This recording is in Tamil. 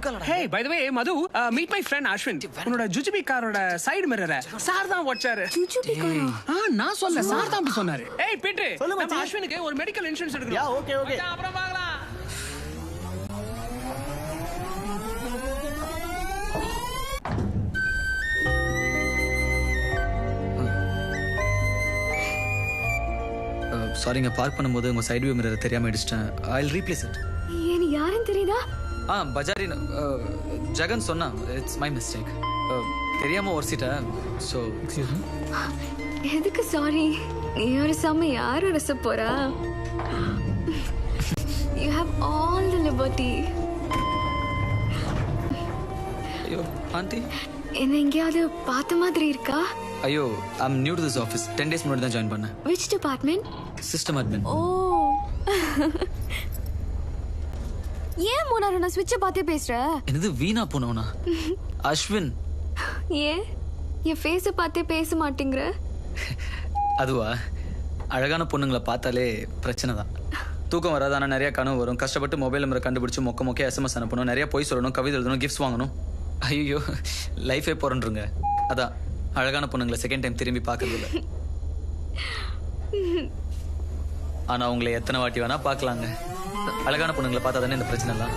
இருக்கானடா. Hey, by the way, Madhu, meet my friend Ashwin. உன்னோட ஜுஜுபி காரோட சைடு மிரரை சார் தான் ஓட்சாரு. ஜுஜுபி காரா? நான் சொல்ல சார் தான் அப்படி சொன்னாரு. ஏய் பீட்ரு, சொல்லு நம்ம மச்சான். அஸ்வினுக்கு ஒரு மெடிக்கல் இன்சூரன்ஸ் எடுக்கணும். Yeah okay okay. மச்சான், அப்புறம் பார்க்கலாம். சாரிங்க, பார்க் பண்ணும்போது உங்கள் சைடு வியூ மிரர் தெரியாமல் அடிச்சிட்டேன். I will replace it. ஏன் யாருன்னு தெரியுதா? பஜாரி ஜெகன் சொன்னா. It's my mistake. தெரியாமல் ஒர்சிட்டேன். So excuse me. எதுக்கு சாரி? நீ ஒரு சம யார் ரச போறா? You have all the liberty. ஐயோ ஆண்டி, என்ன எங்கேயாவது பார்த்த மாதிரி இருக்கா? ஐயோ I'm new to this office. 10 days முன்னாடி தான் ஜாயின் பண்ணேன். Which department? System admin. Oh. ஏன் மூணாரு நான் ஸ்விட்சை பார்த்தே பேசுற? என்னது வீணா போனவனா? அஸ்வின். ஏன் என் ஃபேஸை பார்த்தே பேச மாட்டேங்கிற? அதுவா, அழகான பொண்ணுங்களை பார்த்தாலே பிரச்சனை தான். தூக்கம் வராது, ஆனால் நிறைய கனவு வரும். கஷ்டப்பட்டு மொபைல் நம்பரை கண்டுபிடிச்சி மொக்க எஸ்எம்எஸ் அனுப்பணும், நிறைய பொய் சொல்லணும், கவிதை எழுதணும், கிஃப்ட்ஸ் வாங்கணும். ஐயோ லைஃபே போறேன்ருங்க. அதான் அழகான பொண்ணுங்களை செகண்ட் டைம் திரும்பி பார்க்கறது இல்லை. ஆனால் உங்களை எத்தனை வாட்டி வேணா பார்க்கலாங்க. அழகான பொண்ணுங்களை பார்த்தா தானே இந்த பிரச்சனை எல்லாம்.